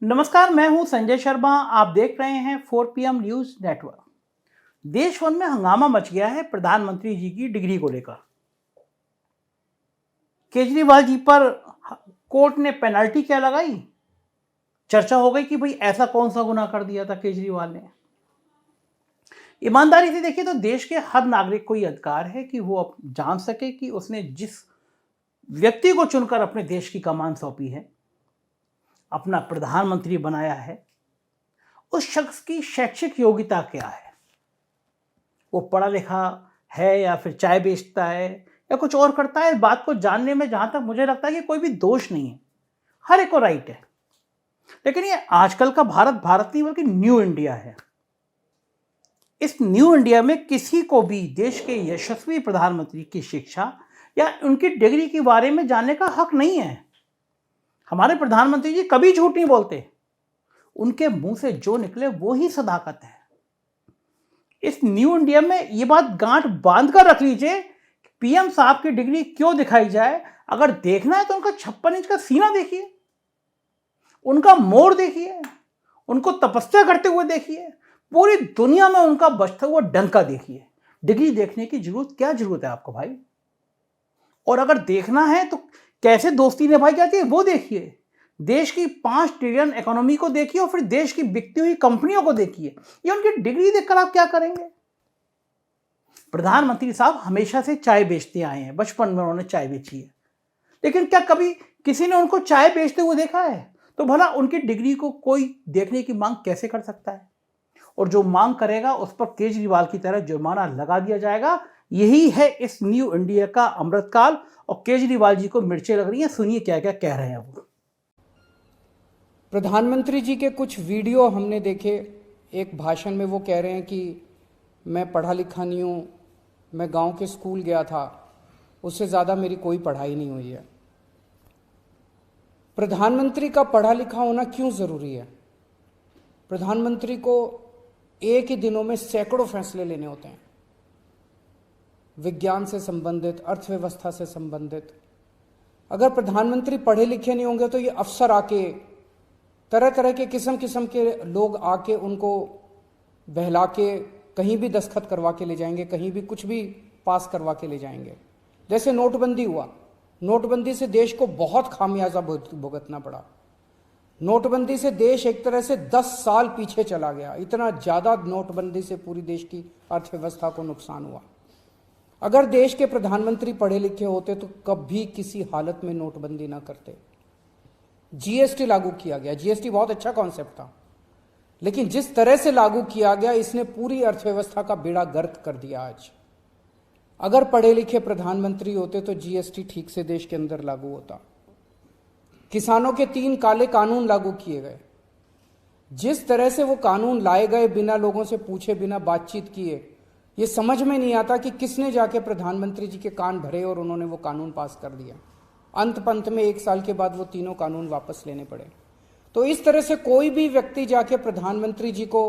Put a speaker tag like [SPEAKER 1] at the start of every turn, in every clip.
[SPEAKER 1] नमस्कार, मैं हूं संजय शर्मा। आप देख रहे हैं 4 PM न्यूज नेटवर्क। देश भर में हंगामा मच गया है प्रधानमंत्री जी की डिग्री को लेकर। केजरीवाल जी पर कोर्ट ने पेनल्टी क्या लगाई? चर्चा हो गई कि भाई ऐसा कौन सा गुनाह कर दिया था केजरीवाल ने। ईमानदारी से देखिए तो देश के हर नागरिक को ये अधिकार है कि वो जान सके कि उसने जिस व्यक्ति को चुनकर अपने देश की कमान सौंपी है, अपना प्रधानमंत्री बनाया है, उस शख्स की शैक्षिक योग्यता क्या है। वो पढ़ा लिखा है या फिर चाय बेचता है या कुछ और करता है, इस बात को जानने में जहां तक मुझे लगता है कि कोई भी दोष नहीं है, हर एक को राइट है। लेकिन ये आजकल का भारत नहीं बल्कि न्यू इंडिया है। इस न्यू इंडिया में किसी को भी देश के यशस्वी प्रधानमंत्री की शिक्षा या उनकी डिग्री के बारे में जानने का हक नहीं है। हमारे प्रधानमंत्री जी कभी झूठ नहीं बोलते, उनके मुंह से जो निकले वो ही सदाकत है। इस न्यू इंडिया में ये बात गांठ बांध कर रख लीजिए, पीएम साहब की डिग्री क्यों दिखाई जाए। अगर देखना है तो उनका 56 इंच का सीना देखिए, उनका मोर देखिए, उनको तपस्या करते हुए देखिए, पूरी दुनिया में उनका बजता हुआ डंका देखिए। डिग्री देखने की क्या जरूरत है आपको भाई। और अगर देखना है तो कैसे दोस्ती निभाई जाती है वो देखिए। देश की 5 ट्रिलियन इकोनॉमी को देखिए और फिर देश की बिकती हुई कंपनियों को देखिए। ये उनकी डिग्री देखकर आप क्या करेंगे। प्रधानमंत्री साहब हमेशा से चाय बेचते आए हैं, बचपन में उन्होंने चाय बेची है, लेकिन क्या कभी किसी ने उनको चाय बेचते हुए देखा है? तो भला उनकी डिग्री को कोई देखने की मांग कैसे कर सकता है? और जो मांग करेगा उस पर केजरीवाल की तरह जुर्माना लगा दिया जाएगा। यही है इस न्यू इंडिया का अमृतकाल। और केजरीवाल जी को मिर्चें लग रही हैं, सुनिए क्या क्या कह रहे हैं वो।
[SPEAKER 2] प्रधानमंत्री जी के कुछ वीडियो हमने देखे। एक भाषण में वो कह रहे हैं कि मैं पढ़ा लिखा नहीं हूँ, मैं गांव के स्कूल गया था, उससे ज़्यादा मेरी कोई पढ़ाई नहीं हुई है। प्रधानमंत्री का पढ़ा लिखा होना क्यों ज़रूरी है? प्रधानमंत्री को एक ही दिनों में सैकड़ों फैसले लेने होते हैं, विज्ञान से संबंधित, अर्थव्यवस्था से संबंधित। अगर प्रधानमंत्री पढ़े लिखे नहीं होंगे तो ये अफसर आके तरह तरह के किस्म के लोग आके उनको बहला के कहीं भी दस्तखत करवा के ले जाएंगे, कहीं भी कुछ भी पास करवा के ले जाएंगे। जैसे नोटबंदी हुआ, नोटबंदी से देश को बहुत खामियाजा भुगतना पड़ा। नोटबंदी से देश एक तरह से 10 साल पीछे चला गया। इतना ज़्यादा नोटबंदी से पूरी देश की अर्थव्यवस्था को नुकसान हुआ। अगर देश के प्रधानमंत्री पढ़े लिखे होते तो कभी किसी हालत में नोटबंदी ना करते। जीएसटी लागू किया गया, जीएसटी बहुत अच्छा कॉन्सेप्ट था, लेकिन जिस तरह से लागू किया गया इसने पूरी अर्थव्यवस्था का बेड़ा गर्क कर दिया। आज अगर पढ़े लिखे प्रधानमंत्री होते तो जीएसटी ठीक से देश के अंदर लागू होता। किसानों के 3 काले कानून लागू किए गए। जिस तरह से वो कानून लाए गए, बिना लोगों से पूछे, बिना बातचीत किए, ये समझ में नहीं आता कि किसने जाके प्रधानमंत्री जी के कान भरे और उन्होंने वो कानून पास कर दिया। अंत पंत में 1 साल के बाद वो तीनों कानून वापस लेने पड़े। तो इस तरह से कोई भी व्यक्ति जाके प्रधानमंत्री जी को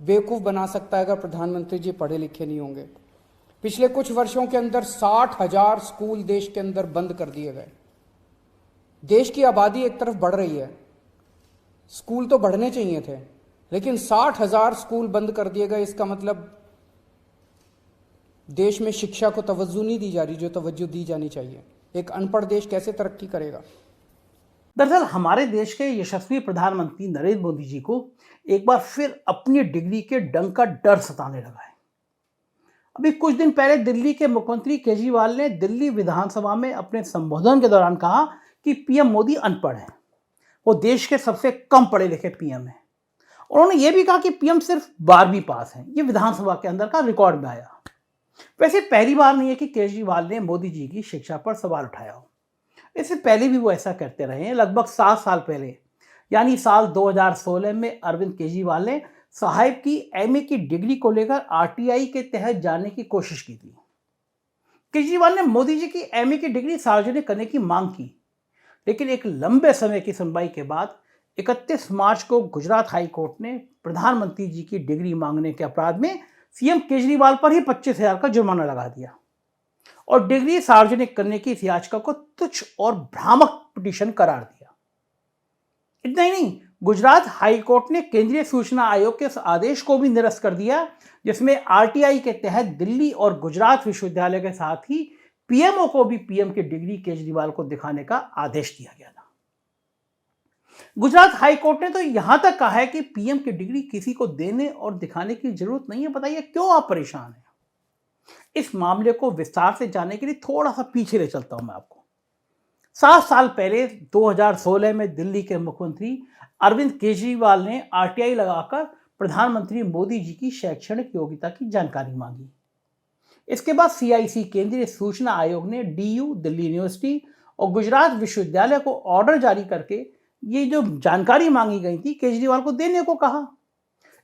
[SPEAKER 2] बेवकूफ़ बना सकता है अगर प्रधानमंत्री जी पढ़े लिखे नहीं होंगे। पिछले कुछ वर्षों के अंदर 60,000 स्कूल देश के अंदर बंद कर दिए गए। देश की आबादी एक तरफ बढ़ रही है, स्कूल तो बढ़ने चाहिए थे, लेकिन 60,000 स्कूल बंद कर दिए गए। इसका मतलब देश में शिक्षा को तवज्जो नहीं दी जा रही जो तवज्जो दी जानी चाहिए। एक अनपढ़ देश कैसे तरक्की करेगा?
[SPEAKER 1] दरअसल हमारे देश के यशस्वी प्रधानमंत्री नरेंद्र मोदी जी को एक बार फिर अपनी डिग्री के डंक का डर सताने लगा है। अभी कुछ दिन पहले दिल्ली के मुख्यमंत्री केजरीवाल ने दिल्ली विधानसभा में अपने संबोधन के दौरान कहा कि पीएम मोदी अनपढ़ है, वो देश के सबसे कम पढ़े लिखे पीएम है। उन्होंने ये भी कहा कि पीएम सिर्फ 12वीं पास है। ये विधानसभा के अंदर का रिकॉर्ड में आया। वैसे पहली बार नहीं है कि केजरीवाल ने मोदी जी की शिक्षा पर सवाल उठाया हो। इससे पहले भी वो ऐसा करते रहे हैं। लगभग 7 साल पहले यानी साल 2016 में अरविंद केजरीवाल ने साहब की एमए की डिग्री को लेकर आरटीआई के तहत जाने की कोशिश की थी। केजरीवाल ने मोदी जी की एमए की डिग्री सार्वजनिक करने की मांग की, लेकिन एक लंबे समय की सुनवाई के बाद 31 मार्च को गुजरात हाई कोर्ट ने प्रधानमंत्री जी की डिग्री मांगने के अपराध में सीएम केजरीवाल पर ही 25,000 का जुर्माना लगा दिया और डिग्री सार्वजनिक करने की इस याचिका को तुच्छ और भ्रामक पिटीशन करार दिया। इतना ही नहीं, गुजरात हाईकोर्ट ने केंद्रीय सूचना आयोग के उस आदेश को भी निरस्त कर दिया जिसमें आरटीआई के तहत दिल्ली और गुजरात विश्वविद्यालय के साथ ही पीएमओ को भी पीएम की डिग्री केजरीवाल को दिखाने का आदेश दिया गया था। गुजरात हाईकोर्ट ने तो यहां तक कहा है कि पीएम की डिग्री किसी को देने और दिखाने की जरूरत नहीं है। बताइए क्यों आप परेशान हैं? इस मामले को विस्तार से जानने के लिए थोड़ा सा पीछे ले चलता हूं मैं आपको। 7 साल पहले 2016 में दिल्ली के मुख्यमंत्री अरविंद केजरीवाल ने आरटीआई लगाकर प्रधानमंत्री मोदी जी की शैक्षणिक योग्यता की जानकारी मांगी। इसके बाद सीआईसी केंद्रीय सूचना आयोग ने डीयू, दिल्ली यूनिवर्सिटी और गुजरात विश्वविद्यालय को ऑर्डर जारी करके ये जो जानकारी मांगी गई थी केजरीवाल को देने को कहा।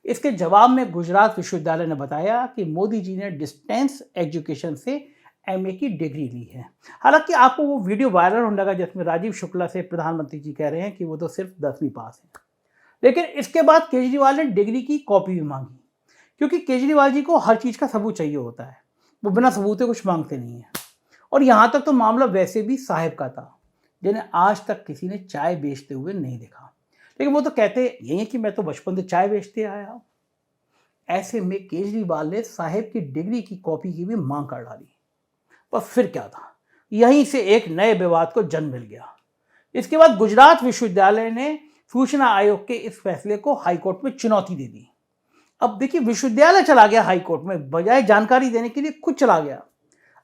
[SPEAKER 1] इसके जवाब में गुजरात विश्वविद्यालय ने बताया कि मोदी जी ने डिस्टेंस एजुकेशन से एमए की डिग्री ली है। हालांकि आपको वो वीडियो वायरल होने लगा जिसमें राजीव शुक्ला से प्रधानमंत्री जी कह रहे हैं कि वो तो सिर्फ 10वीं पास है। लेकिन इसके बाद केजरीवाल ने डिग्री की कॉपी भी मांगी, क्योंकि केजरीवाल जी को हर चीज़ का सबूत चाहिए होता है, वो बिना सबूत के कुछ मांगते नहीं है। और यहाँ तक तो मामला वैसे भी साहिब का था जिन्हें आज तक किसी ने चाय बेचते हुए नहीं देखा, लेकिन वो तो कहते यही है कि मैं तो बचपन से चाय बेचते आया हूँ। ऐसे में केजरीवाल ने साहिब की डिग्री की कॉपी की भी मांग कर डाली। पर फिर क्या था, यहीं से एक नए विवाद को जन्म मिल गया। इसके बाद गुजरात विश्वविद्यालय ने सूचना आयोग के इस फैसले को हाईकोर्ट में चुनौती दे दी। अब देखिए, विश्वविद्यालय चला गया हाईकोर्ट में, बजाय जानकारी देने के लिए खुद चला गया।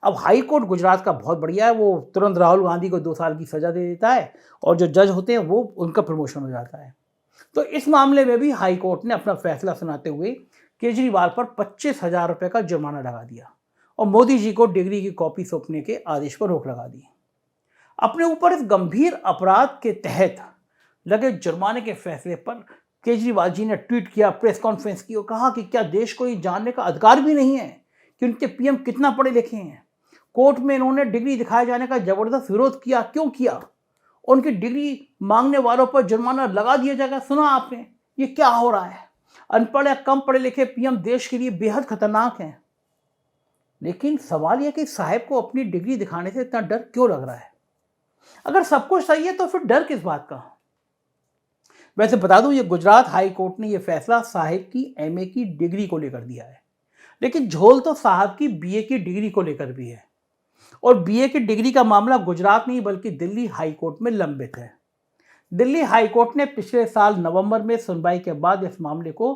[SPEAKER 1] अब हाईकोर्ट गुजरात का बहुत बढ़िया है, वो तुरंत राहुल गांधी को 2 साल की सजा दे देता है और जो जज होते हैं वो उनका प्रमोशन हो जाता है। तो इस मामले में भी हाईकोर्ट ने अपना फैसला सुनाते हुए केजरीवाल पर 25,000 रुपये का जुर्माना लगा दिया और मोदी जी को डिग्री की कॉपी सौंपने के आदेश पर रोक लगा दी। अपने ऊपर इस गंभीर अपराध के तहत लगे जुर्माने के फैसले पर केजरीवाल जी ने ट्वीट किया, प्रेस कॉन्फ्रेंस की और कहा कि क्या देश को ये जानने का अधिकार भी नहीं है कि उनके पीएम कितना पढ़े लिखे हैं। कोर्ट में इन्होंने डिग्री दिखाए जाने का जबरदस्त विरोध किया, क्यों किया? उनकी डिग्री मांगने वालों पर जुर्माना लगा दिया जाएगा। सुना आपने, ये क्या हो रहा है? अनपढ़ या कम पढ़े लिखे पीएम देश के लिए बेहद खतरनाक हैं। लेकिन सवाल यह कि साहब को अपनी डिग्री दिखाने से इतना डर क्यों लग रहा है? अगर सब कुछ सही है तो फिर डर किस बात का? वैसे बता दूं, ये गुजरात हाई कोर्ट ने यह फैसला साहिब की एमए की डिग्री को लेकर दिया है, लेकिन झोल तो साहब की बीए की डिग्री को लेकर भी है। और बीए की डिग्री का मामला गुजरात नहीं बल्कि दिल्ली हाई कोर्ट में लंबित है। दिल्ली हाई कोर्ट ने पिछले साल नवंबर में सुनवाई के बाद इस मामले को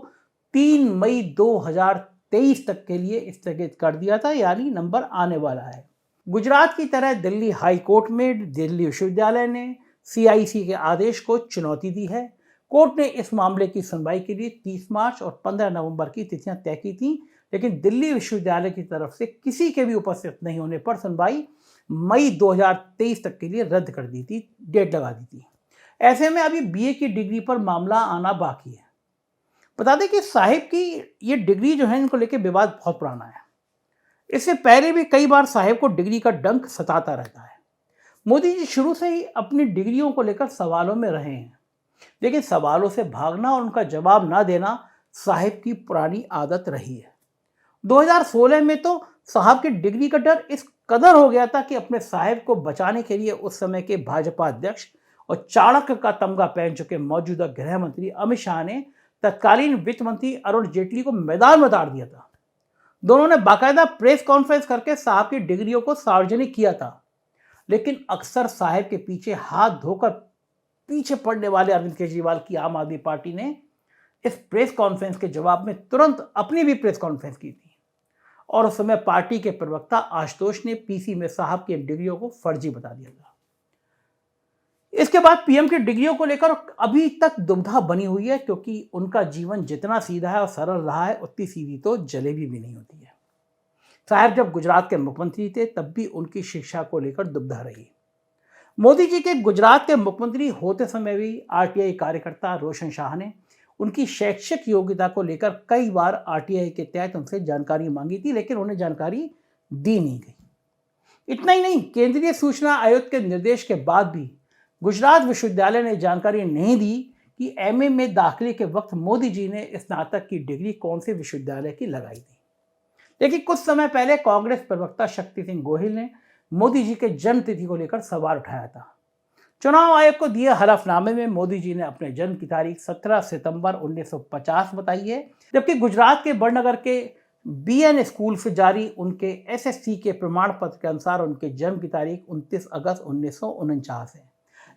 [SPEAKER 1] 3 मई 2023 तक के लिए स्थगित कर दिया था, यानी नंबर आने वाला है। गुजरात की तरह दिल्ली हाई कोर्ट में दिल्ली विश्वविद्यालय ने सीआईसी के आदेश को चुनौती दी है। कोर्ट ने इस मामले की सुनवाई के लिए 30 मार्च और 15 नवंबर की तिथियां तय की थी, लेकिन दिल्ली विश्वविद्यालय की तरफ से किसी के भी उपस्थित नहीं होने पर सुनवाई मई 2023 तक के लिए रद्द कर दी थी, डेट लगा दी थी। ऐसे में अभी बीए की डिग्री पर मामला आना बाकी है। बता दें कि साहिब की ये डिग्री जो है, इनको लेकर विवाद बहुत पुराना है। इससे पहले भी कई बार साहिब को डिग्री का डंक सताता रहता है। मोदी जी शुरू से ही अपनी डिग्रियों को लेकर सवालों में रहे हैं, लेकिन सवालों से भागना और उनका जवाब ना देना साहिब की पुरानी आदत रही है। 2016 में तो साहब की डिग्री का डर इस कदर हो गया था कि अपने साहिब को बचाने के लिए उस समय के भाजपा अध्यक्ष और चाणक्य का तमगा पहन चुके मौजूदा गृह मंत्री अमित शाह ने तत्कालीन वित्त मंत्री अरुण जेटली को मैदान में उतार दिया था। दोनों ने बाकायदा प्रेस कॉन्फ्रेंस करके साहब की डिग्रियों को सार्वजनिक किया था, लेकिन अक्सर साहब के पीछे हाथ धोकर पीछे पड़ने वाले अरविंद केजरीवाल की आम आदमी पार्टी ने इस प्रेस कॉन्फ्रेंस के जवाब में तुरंत अपनी भी प्रेस कॉन्फ्रेंस की थी और उस समय पार्टी के प्रवक्ता आशुतोष ने पीसी में साहब की डिग्रियों को फर्जी बता दिया था। इसके बाद पीएम की डिग्रियों को लेकर अभी तक दुविधा बनी हुई है, क्योंकि उनका जीवन जितना सीधा है और सरल रहा है उतनी सीधी तो जलेबी भी नहीं होती है। साहब जब गुजरात के मुख्यमंत्री थे तब भी उनकी शिक्षा को लेकर दुविधा रही। मोदी जी के गुजरात के मुख्यमंत्री होते समय भी आरटीआई कार्यकर्ता रोशन शाह ने उनकी शैक्षिक योग्यता को लेकर कई बार आरटीआई के तहत उनसे जानकारी मांगी थी, लेकिन उन्हें जानकारी दी नहीं गई। इतना ही नहीं, केंद्रीय सूचना आयोग के निर्देश के बाद भी गुजरात विश्वविद्यालय ने जानकारी नहीं दी कि एमए में दाखिले के वक्त मोदी जी ने स्नातक की डिग्री कौन से विश्वविद्यालय की लगाई थी। लेकिन कुछ समय पहले कांग्रेस प्रवक्ता शक्ति सिंह गोहिल ने मोदी जी के जन्म तिथि को लेकर सवाल उठाया था। चुनाव आयोग को दिए हलफनामे में मोदी जी ने अपने जन्म की तारीख 17 सितंबर 1950 बताई है, जबकि गुजरात के बड़नगर के बीएन स्कूल से जारी उनके एसएससी के प्रमाण पत्र के अनुसार उनके जन्म की तारीख 29 अगस्त 1949 है।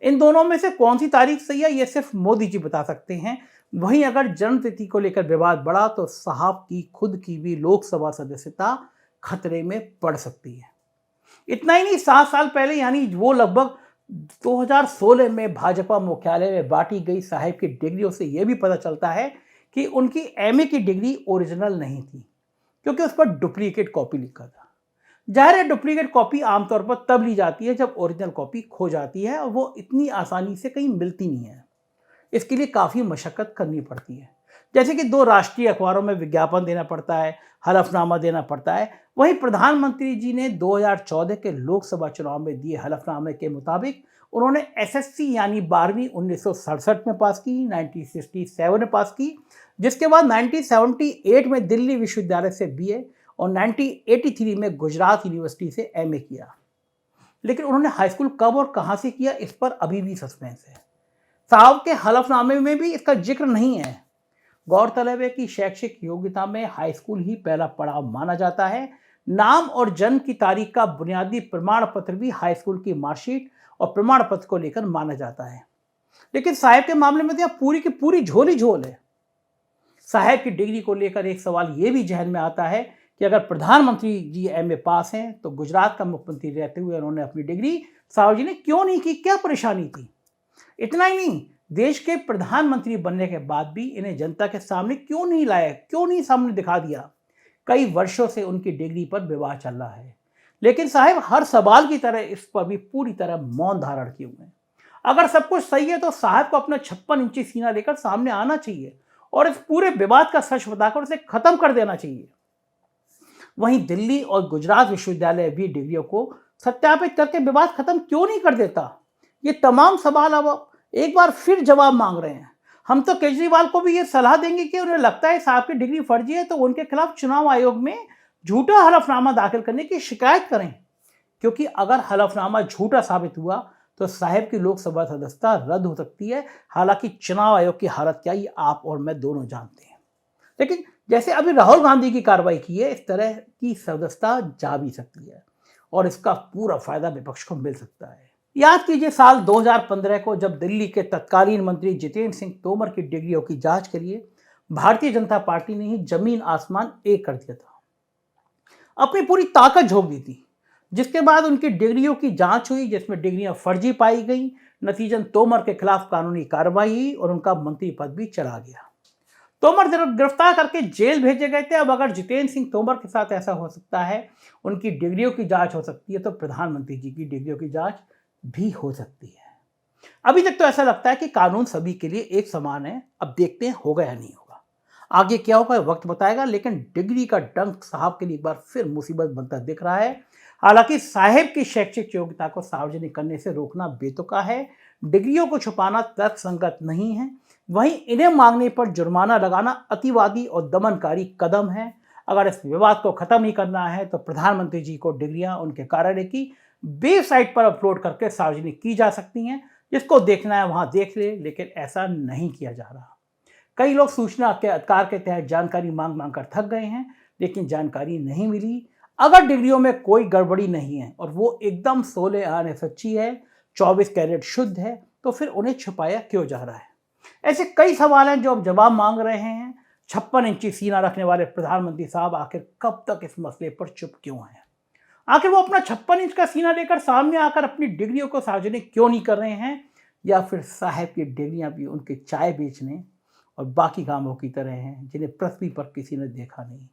[SPEAKER 1] इन दोनों में से कौन सी तारीख सही है, ये सिर्फ मोदी जी बता सकते हैं। वहीं अगर जन्म तिथि को लेकर विवाद बढ़ा तो साहब की खुद की भी लोकसभा सदस्यता खतरे में पड़ सकती है। इतना ही नहीं, 7 साल पहले यानी वो लगभग 2016 में भाजपा मुख्यालय में बांटी गई साहब की डिग्रियों से यह भी पता चलता है कि उनकी एमए की डिग्री ओरिजिनल नहीं थी, क्योंकि उस पर डुप्लीकेट कॉपी लिखा था। जाहिर है डुप्लीकेट कॉपी आमतौर पर तब ली जाती है जब ओरिजिनल कॉपी खो जाती है, और वो इतनी आसानी से कहीं मिलती नहीं है। इसके लिए काफ़ी मशक्क़त करनी पड़ती है, जैसे कि 2 राष्ट्रीय अखबारों में विज्ञापन देना पड़ता है, हलफनामा देना पड़ता है। वहीं प्रधानमंत्री जी ने 2014 के लोकसभा चुनाव में दिए हलफनामे के मुताबिक उन्होंने एसएससी यानी 12वीं 1967 में पास की, 1967 में पास की, जिसके बाद 1978 में दिल्ली विश्वविद्यालय से बीए और 1983 में गुजरात यूनिवर्सिटी से एमए किया। लेकिन उन्होंने हाई स्कूल कब और कहां से किया, इस पर अभी भी सस्पेंस है। साहब के हलफनामे में भी इसका जिक्र नहीं है। गौरतलब है कि शैक्षिक योग्यता में हाई स्कूल ही पहला पड़ाव माना जाता है। नाम और जन्म की तारीख का बुनियादी प्रमाण पत्र भी हाई स्कूल की मार्कशीट और प्रमाण पत्र को लेकर माना जाता है। लेकिन साहब के मामले में तो यह पूरी की पूरी झोल ही झोल है। साहब की डिग्री को लेकर एक सवाल यह भी जहन में आता है कि अगर प्रधानमंत्री जी एमए पास हैं तो गुजरात का मुख्यमंत्री रहते हुए उन्होंने अपनी डिग्री साहब जी ने क्यों नहीं की, क्या परेशानी थी? इतना ही नहीं, देश के प्रधानमंत्री बनने के बाद भी इन्हें जनता के सामने क्यों नहीं लाया, क्यों नहीं सामने दिखा दिया? कई वर्षों से उनकी डिग्री पर विवाद चल रहा है, लेकिन साहब हर सवाल की तरह इस पर भी पूरी तरह मौन धारण किए हुए हैं। अगर सब कुछ सही है तो साहब को अपना 56 इंची सीना लेकर सामने आना चाहिए और इस पूरे विवाद का सच बताकर उसे खत्म कर देना चाहिए। वहीं दिल्ली और गुजरात विश्वविद्यालय भी डिग्रियों को सत्यापित करके विवाद खत्म क्यों नहीं कर देता? ये तमाम सवाल अब एक बार फिर जवाब मांग रहे हैं। हम तो केजरीवाल को भी ये सलाह देंगे कि उन्हें लगता है साहब की डिग्री फर्जी है तो उनके खिलाफ चुनाव आयोग में झूठा हलफनामा दाखिल करने की शिकायत करें, क्योंकि अगर हलफनामा झूठा साबित हुआ तो साहब की लोकसभा सदस्यता रद्द हो सकती है। हालांकि चुनाव आयोग की हालत क्या ये आप और मैं दोनों जानते हैं, लेकिन जैसे अभी राहुल गांधी की कार्रवाई की है, इस तरह की सदस्यता जा भी सकती है और इसका पूरा फायदा विपक्ष को मिल सकता है। याद कीजिए साल 2015 को जब दिल्ली के तत्कालीन मंत्री जितेंद्र सिंह तोमर की डिग्रियों की जांच के लिए भारतीय जनता पार्टी ने ही जमीन आसमान एक कर दिया था, अपनी पूरी ताकत झोंक दी थी, जिसके बाद उनकी डिग्रियों की जांच हुई जिसमें डिग्रियां फर्जी पाई गई। नतीजन तोमर के खिलाफ कानूनी कार्रवाई हुई और उनका मंत्री पद भी चला गया। तोमर गिरफ्तार करके जेल भेजे गए थे। अब अगर जितेंद्र सिंह तोमर के साथ ऐसा हो सकता है, उनकी डिग्रियों की जांच हो सकती है, तो प्रधानमंत्री जी की डिग्रियों की जांच भी हो सकती है। अभी तक तो ऐसा लगता है कि कानून सभी के लिए एक समान है। अब देखते हैं होगा या नहीं होगा, आगे क्या होगा वक्त बताएगा। लेकिन डिग्री का डंक साहब के लिए एक बार फिर मुसीबत बनता दिख रहा है। हालांकि साहब की शैक्षिक योग्यता को सार्वजनिक करने से रोकना बेतुका है, डिग्रियों को छुपाना तर्कसंगत नहीं है। वहीं इन्हें मांगने पर जुर्माना लगाना अतिवादी और दमनकारी कदम है। अगर इस विवाद को खत्म ही करना है तो प्रधानमंत्री जी को डिग्रियां उनके कार्यालय की वेबसाइट पर अपलोड करके सार्वजनिक की जा सकती हैं। जिसको देखना है वहां देख ले, लेकिन ऐसा नहीं किया जा रहा। कई लोग सूचना के अधिकार के तहत जानकारी मांग कर थक गए हैं, लेकिन जानकारी नहीं मिली। अगर डिग्रियों में कोई गड़बड़ी नहीं है और वो एकदम 16 आने सच्ची है, 24 कैरेट शुद्ध है, तो फिर उन्हें छुपाया क्यों जा रहा है? ऐसे कई सवाल हैं जो अब जवाब मांग रहे हैं। 56 इंची सीना रखने वाले प्रधानमंत्री साहब आखिर कब तक इस मसले पर चुप क्यों हैं? आखिर वो अपना 56 इंच का सीना लेकर सामने आकर अपनी डिग्रियों को सार्वजनिक क्यों नहीं कर रहे हैं? या फिर साहब की डिग्रियां भी उनके चाय बेचने और बाकी कामों की तरह हैं जिन्हें पृथ्वी पर किसी ने देखा नहीं,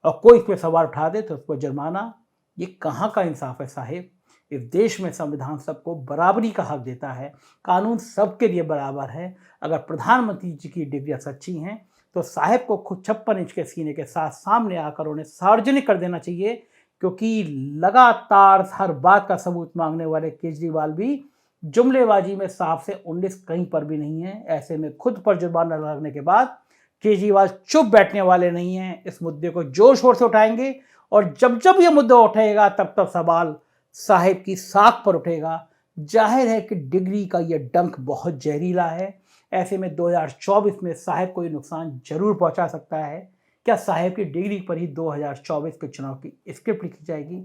[SPEAKER 1] और कोई इस पर सवाल उठा दे तो उस पर जुर्माना? ये कहाँ का इंसाफ है साहब? इस देश में संविधान सबको बराबरी का हक देता है, कानून सबके लिए बराबर है। अगर प्रधानमंत्री जी की डिग्रियां सच्ची हैं तो साहब को खुद 56 इंच के सीने के साथ सामने आकर उन्हें सार्वजनिक कर देना चाहिए, क्योंकि लगातार हर बात का सबूत मांगने वाले केजरीवाल भी जुमलेबाजी में साफ से 19 कहीं पर भी नहीं है। ऐसे में खुद पर जुर्माना लगने के बाद केजरीवाल चुप बैठने वाले नहीं हैं, इस मुद्दे को जोर शोर से उठाएंगे। और जब जब ये मुद्दा उठेगा तब तब सवाल साहब की साख पर उठेगा जाहिर है कि डिग्री का यह डंक बहुत जहरीला है। ऐसे में 2024 में साहब को ये नुकसान जरूर पहुंचा सकता है। क्या साहब की डिग्री पर ही 2024 के चुनाव की स्क्रिप्ट लिखी जाएगी,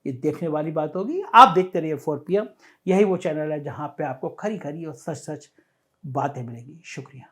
[SPEAKER 1] ये देखने वाली बात होगी। आप देखते रहिए 4 PM। यही वो चैनल है जहां पे आपको खरी खरी और सच सच बातें मिलेंगी। शुक्रिया।